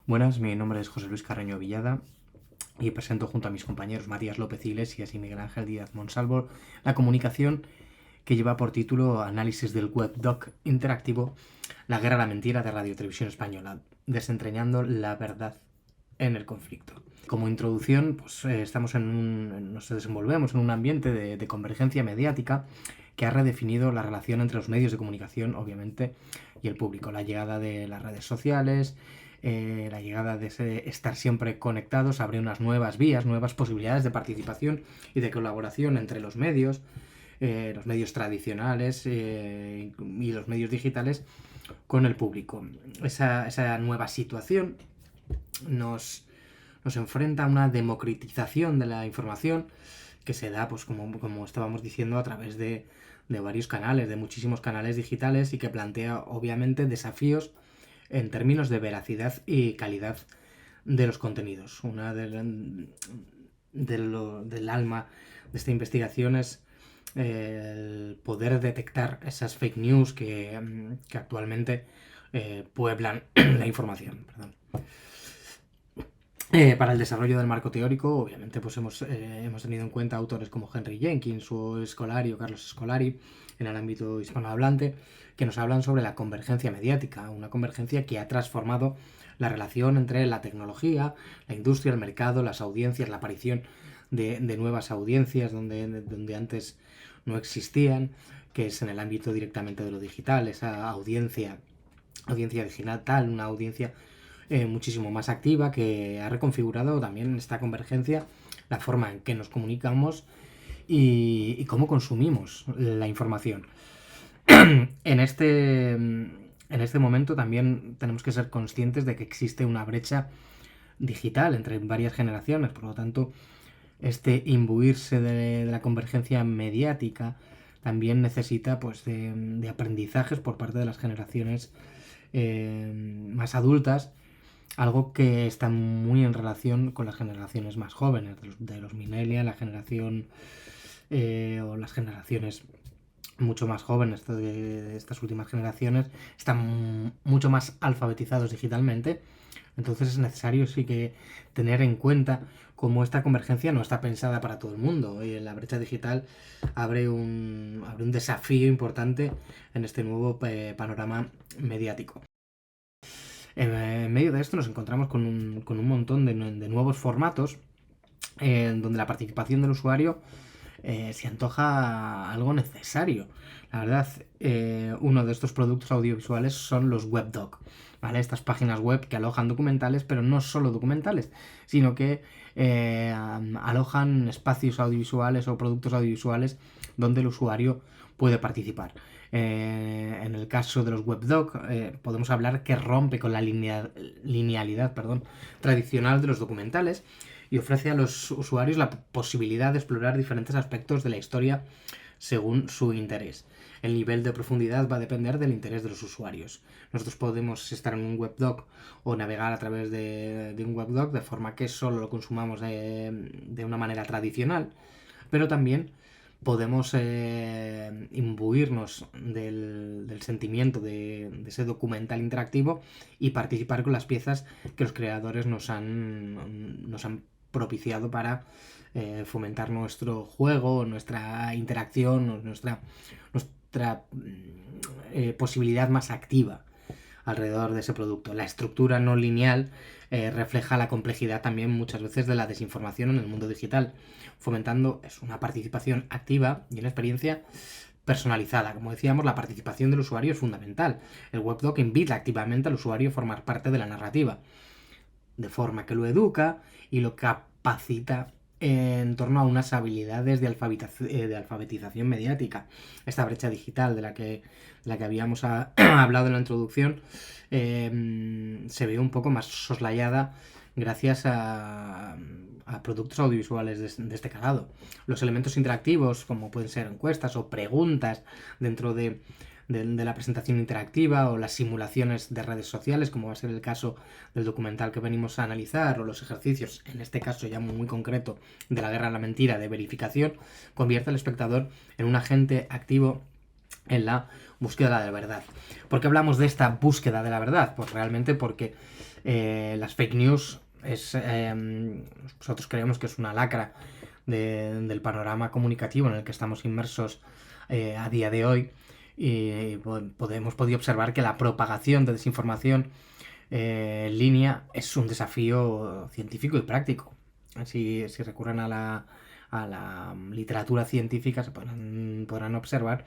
Buenas, mi nombre es José Luis Carreño Villada y presento junto a mis compañeros Matías López Iglesias y Miguel Ángel Díaz Monsalvo la comunicación que lleva por título Análisis del webdoc interactivo La guerra a la mentira de Radio Televisión Española, desentrañando la verdad en el conflicto. Como introducción, nos desenvolvemos en un ambiente de convergencia mediática que ha redefinido la relación entre los medios de comunicación, obviamente, y el público. La llegada de las redes sociales, la llegada de estar siempre conectados abre unas nuevas vías, nuevas posibilidades de participación y de colaboración entre los medios tradicionales y los medios digitales con el público. Esa nueva situación nos enfrenta a una democratización de la información que se da, pues como estábamos diciendo, a través de varios canales, de muchísimos canales digitales, y que plantea obviamente desafíos en términos de veracidad y calidad de los contenidos. Una del alma de esta investigación es el poder detectar esas fake news que actualmente pueblan la información. Para el desarrollo del marco teórico, obviamente, pues hemos tenido en cuenta autores como Henry Jenkins o Carlos Scolari, en el ámbito hispanohablante, que nos hablan sobre la convergencia mediática, una convergencia que ha transformado la relación entre la tecnología, la industria, el mercado, las audiencias, la aparición de nuevas audiencias donde antes no existían, que es en el ámbito directamente de lo digital, esa audiencia digital, una audiencia muchísimo más activa, que ha reconfigurado también esta convergencia la forma en que nos comunicamos y cómo consumimos la información. En este momento también tenemos que ser conscientes de que existe una brecha digital entre varias generaciones, por lo tanto, este imbuirse de la convergencia mediática también necesita, pues, de aprendizajes por parte de las generaciones más adultas, algo que está muy en relación con las generaciones más jóvenes, de los millennials, la generación o las generaciones mucho más jóvenes de estas últimas generaciones, están mucho más alfabetizados digitalmente. Entonces es necesario sí que tener en cuenta cómo esta convergencia no está pensada para todo el mundo. Y la brecha digital abre un desafío importante en este nuevo panorama mediático. En medio de esto nos encontramos con un montón de nuevos formatos donde la participación del usuario se antoja algo necesario. La verdad, uno de estos productos audiovisuales son los webdoc, ¿vale? Estas páginas web que alojan documentales, pero no solo documentales, sino que alojan espacios audiovisuales o productos audiovisuales donde el usuario puede participar. En el caso de los webdoc, podemos hablar que rompe con la linealidad tradicional de los documentales y ofrece a los usuarios la posibilidad de explorar diferentes aspectos de la historia según su interés. El nivel de profundidad va a depender del interés de los usuarios. Nosotros podemos estar en un webdoc o navegar a través de un webdoc de forma que solo lo consumamos de una manera tradicional, pero también podemos imbuirnos del sentimiento de ese documental interactivo y participar con las piezas que los creadores nos han propiciado para fomentar nuestro juego, nuestra interacción, nuestra posibilidad más activa alrededor de ese producto. La estructura no lineal refleja la complejidad también muchas veces de la desinformación en el mundo digital, fomentando una participación activa y una experiencia personalizada. Como decíamos, la participación del usuario es fundamental. El webdoc invita activamente al usuario a formar parte de la narrativa, de forma que lo educa y lo capacita en torno a unas habilidades de alfabetización mediática. Esta brecha digital de la que habíamos hablado en la introducción se ve un poco más soslayada gracias a productos audiovisuales de este calado. Los elementos interactivos, como pueden ser encuestas o preguntas dentro de la presentación interactiva, o las simulaciones de redes sociales, como va a ser el caso del documental que venimos a analizar, o los ejercicios, en este caso ya muy concreto, de la guerra a la mentira de verificación, convierte al espectador en un agente activo en la búsqueda de la verdad. ¿Por qué hablamos de esta búsqueda de la verdad? Pues realmente porque Las fake news nosotros creemos que es una lacra del panorama comunicativo en el que estamos inmersos a día de hoy, y hemos podido observar que la propagación de desinformación en línea es un desafío científico y práctico. Si recurren a la literatura científica, podrán observar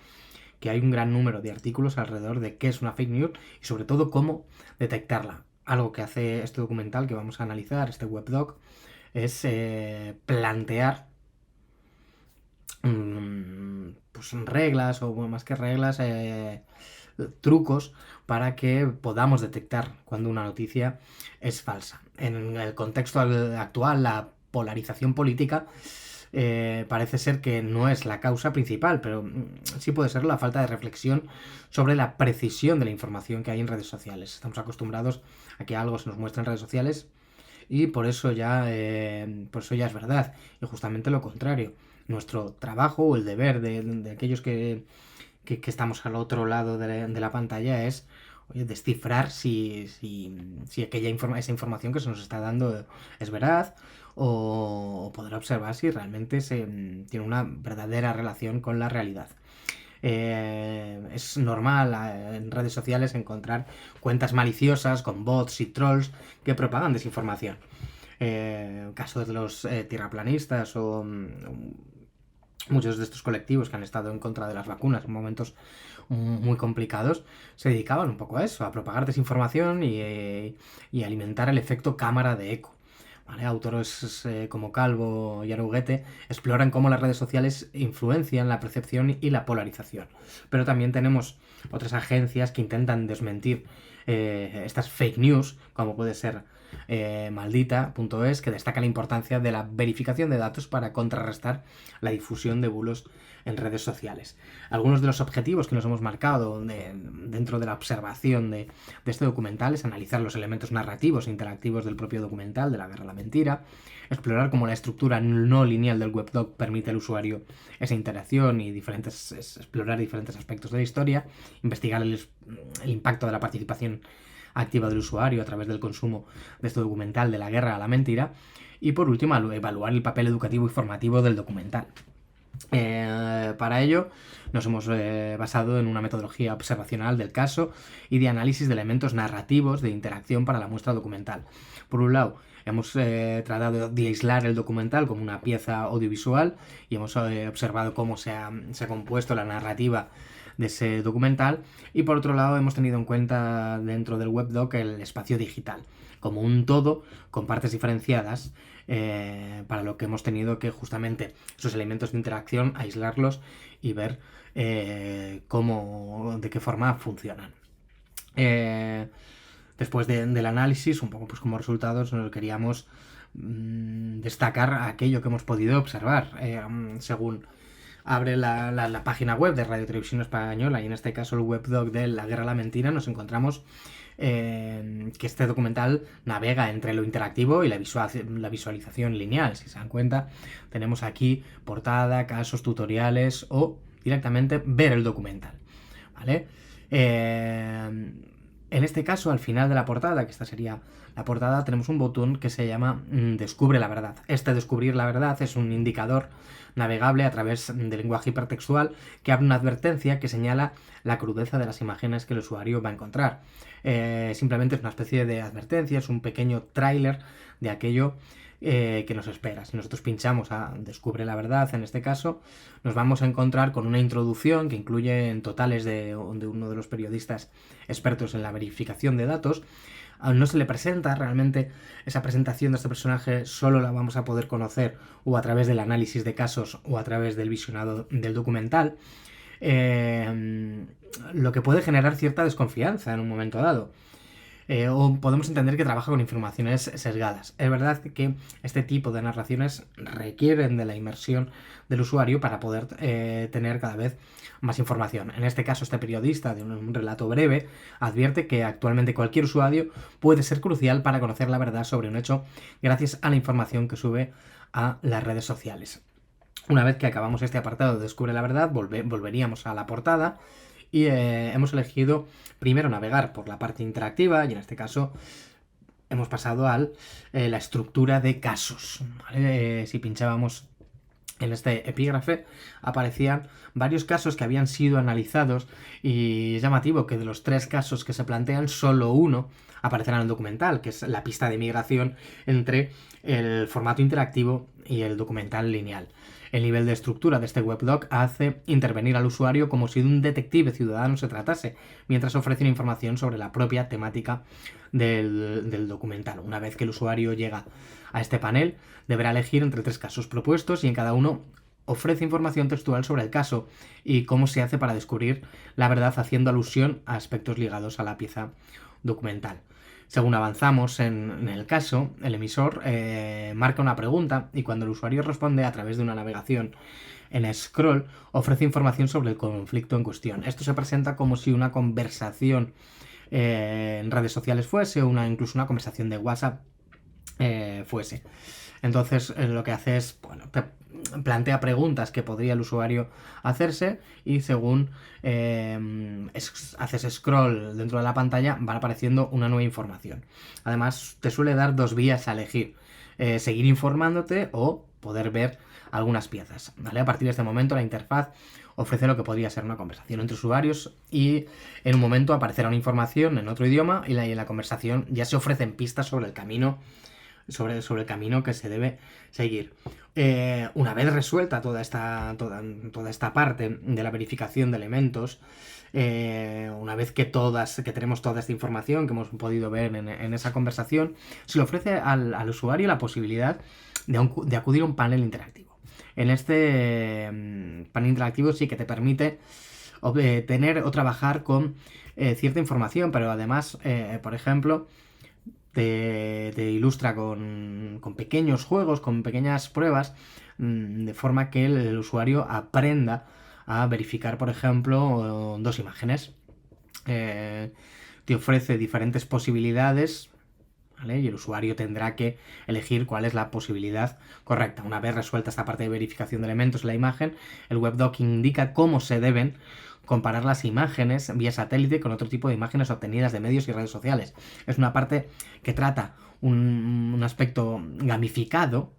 que hay un gran número de artículos alrededor de qué es una fake news y sobre todo cómo detectarla. Algo que hace este documental que vamos a analizar, este webdoc, es plantear pues reglas, o bueno, más que reglas, trucos para que podamos detectar cuando una noticia es falsa. En el contexto actual, la polarización política parece ser que no es la causa principal, pero sí puede ser la falta de reflexión sobre la precisión de la información que hay en redes sociales. Estamos acostumbrados a que algo se nos muestra en redes sociales y por eso ya es verdad, y justamente lo contrario. Nuestro trabajo o el deber de aquellos que estamos al otro lado de la pantalla es, oye, descifrar si esa información que se nos está dando es veraz, o poder observar si realmente tiene una verdadera relación con la realidad. Es normal en redes sociales encontrar cuentas maliciosas con bots y trolls que propagan desinformación. Casos de los tierraplanistas o muchos de estos colectivos que han estado en contra de las vacunas en momentos muy complicados se dedicaban un poco a eso, a propagar desinformación y alimentar el efecto cámara de eco. ¿Vale? Autores como Calvo y Aruguete exploran cómo las redes sociales influencian la percepción y la polarización. Pero también tenemos otras agencias que intentan desmentir estas fake news, como puede ser Maldita.es, que destaca la importancia de la verificación de datos para contrarrestar la difusión de bulos en redes sociales. Algunos de los objetivos que nos hemos marcado dentro de la observación de este documental es analizar los elementos narrativos e interactivos del propio documental de La Guerra a la Mentira, explorar cómo la estructura no lineal del webdoc permite al usuario esa interacción y explorar diferentes aspectos de la historia, investigar el impacto de la participación activa del usuario a través del consumo de este documental de La Guerra a la Mentira, y por último evaluar el papel educativo y formativo del documental. Para ello nos hemos basado en una metodología observacional del caso y de análisis de elementos narrativos de interacción para la muestra documental. Por un lado, hemos tratado de aislar el documental como una pieza audiovisual y hemos observado cómo se ha compuesto la narrativa de ese documental, y por otro lado hemos tenido en cuenta dentro del webdoc el espacio digital como un todo con partes diferenciadas, para lo que hemos tenido que justamente esos elementos de interacción aislarlos y ver de qué forma funcionan. Después del análisis, un poco pues como resultados, nos queríamos destacar aquello que hemos podido observar. Según abre la página web de Radio Televisión Española, y en este caso el webdoc de La Guerra a la Mentira, nos encontramos que este documental navega entre lo interactivo y la visualización lineal. Si se dan cuenta, tenemos aquí portada, casos, tutoriales o directamente ver el documental, ¿vale? En este caso, al final de la portada, que esta sería la portada, tenemos un botón que se llama Descubre la verdad. Este Descubrir la verdad es un indicador navegable a través del lenguaje hipertextual que abre una advertencia que señala la crudeza de las imágenes que el usuario va a encontrar. Simplemente es una especie de advertencia, es un pequeño tráiler de aquello que nos espera. Si nosotros pinchamos a Descubre la verdad, en este caso, nos vamos a encontrar con una introducción que incluye en totales de uno de los periodistas expertos en la verificación de datos. No se le presenta realmente esa presentación de este personaje, solo la vamos a poder conocer o a través del análisis de casos o a través del visionado del documental, lo que puede generar cierta desconfianza en un momento dado. O podemos entender que trabaja con informaciones sesgadas. Es verdad que este tipo de narraciones requieren de la inmersión del usuario para poder tener cada vez más información. En este caso, este periodista, de un relato breve, advierte que actualmente cualquier usuario puede ser crucial para conocer la verdad sobre un hecho gracias a la información que sube a las redes sociales. Una vez que acabamos este apartado de Descubre la verdad, volveríamos a la portada. Y hemos elegido primero navegar por la parte interactiva, y en este caso hemos pasado a la estructura de casos, ¿vale? Si pinchábamos en este epígrafe aparecían varios casos que habían sido analizados y es llamativo que de los 3 casos que se plantean, solo uno aparecerá en el documental, que es la pista de migración entre el formato interactivo y el documental lineal. El nivel de estructura de este webdoc hace intervenir al usuario como si de un detective ciudadano se tratase, mientras ofrece información sobre la propia temática del documental. Una vez que el usuario llega a este panel, deberá elegir entre 3 casos propuestos y en cada uno ofrece información textual sobre el caso y cómo se hace para descubrir la verdad, haciendo alusión a aspectos ligados a la pieza documental. Según avanzamos en el caso, el emisor marca una pregunta y cuando el usuario responde a través de una navegación en scroll, ofrece información sobre el conflicto en cuestión. Esto se presenta como si una conversación en redes sociales fuese, o incluso una conversación de WhatsApp fuese. Entonces lo que hace es, bueno, plantea preguntas que podría el usuario hacerse y según haces scroll dentro de la pantalla van apareciendo una nueva información. Además te suele dar 2 vías a elegir, seguir informándote o poder ver algunas piezas, ¿vale? A partir de este momento la interfaz ofrece lo que podría ser una conversación entre usuarios y en un momento aparecerá una información en otro idioma y en la conversación ya se ofrecen pistas sobre el camino sobre el camino que se debe seguir. Una vez resuelta toda esta parte de la verificación de elementos, una vez que tenemos toda esta información que hemos podido ver en esa conversación, se le ofrece al usuario la posibilidad de acudir a un panel interactivo. En este panel interactivo sí que te permite tener o trabajar con cierta información, pero además, por ejemplo, te ilustra con pequeños juegos, con pequeñas pruebas, de forma que el usuario aprenda a verificar, por ejemplo, 2 imágenes. Te ofrece diferentes posibilidades, ¿vale? Y el usuario tendrá que elegir cuál es la posibilidad correcta. Una vez resuelta esta parte de verificación de elementos en la imagen, el webdoc indica cómo se deben comparar las imágenes vía satélite con otro tipo de imágenes obtenidas de medios y redes sociales. Es una parte que trata un aspecto gamificado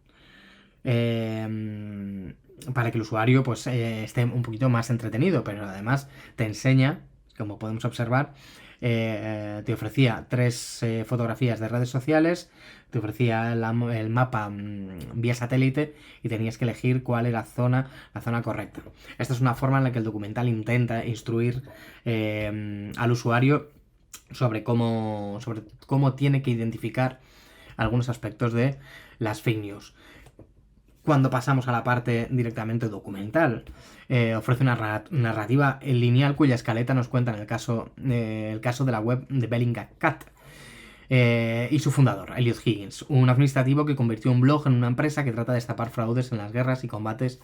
para que el usuario pues esté un poquito más entretenido, pero además te enseña, como podemos observar, te ofrecía 3 fotografías de redes sociales, te ofrecía el mapa vía satélite y tenías que elegir cuál era la zona correcta. Esta es una forma en la que el documental intenta instruir al usuario sobre cómo tiene que identificar algunos aspectos de las fake news. Cuando pasamos a la parte directamente documental, ofrece una narrativa lineal cuya escaleta nos cuenta en el caso de la web de Bellingcat y su fundador, Eliot Higgins, un administrativo que convirtió un blog en una empresa que trata de destapar fraudes en las guerras y combates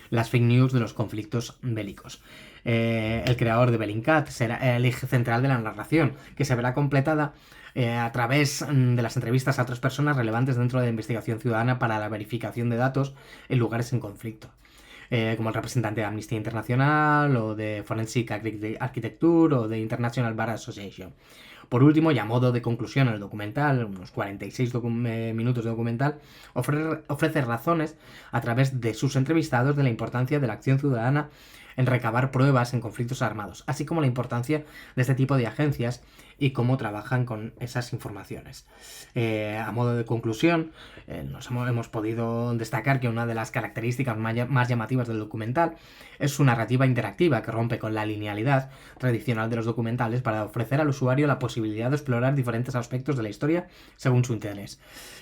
las fake news de los conflictos bélicos. El creador de Bellingcat será el eje central de la narración, que se verá completada a través de las entrevistas a otras personas relevantes dentro de la investigación ciudadana para la verificación de datos en lugares en conflicto, como el representante de Amnistía Internacional o de Forensic Architecture o de International Bar Association. Por último, y a modo de conclusión, el documental, unos 46 minutos de documental, ofrece razones a través de sus entrevistados de la importancia de la acción ciudadana en recabar pruebas en conflictos armados, así como la importancia de este tipo de agencias y cómo trabajan con esas informaciones. A modo de conclusión, hemos podido destacar que una de las características más llamativas del documental es su narrativa interactiva, que rompe con la linealidad tradicional de los documentales para ofrecer al usuario la posibilidad de explorar diferentes aspectos de la historia según su interés.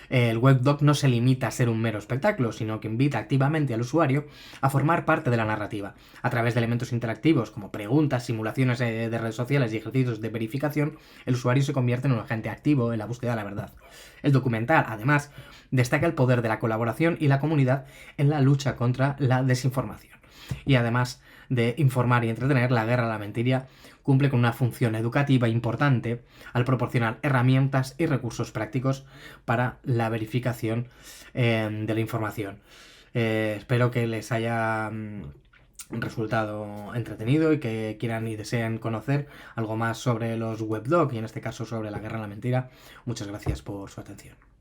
El webdoc no se limita a ser un mero espectáculo, sino que invita activamente al usuario a formar parte de la narrativa. A través de elementos interactivos como preguntas, simulaciones de redes sociales y ejercicios de verificación, el usuario se convierte en un agente activo en la búsqueda de la verdad. El documental, además, destaca el poder de la colaboración y la comunidad en la lucha contra la desinformación. Y además de informar y entretener, la guerra a la mentira cumple con una función educativa importante al proporcionar herramientas y recursos prácticos para la verificación de la información. Espero que les haya resultado entretenido y que quieran y desean conocer algo más sobre los webdoc y en este caso sobre la guerra en la mentira. Muchas gracias por su atención.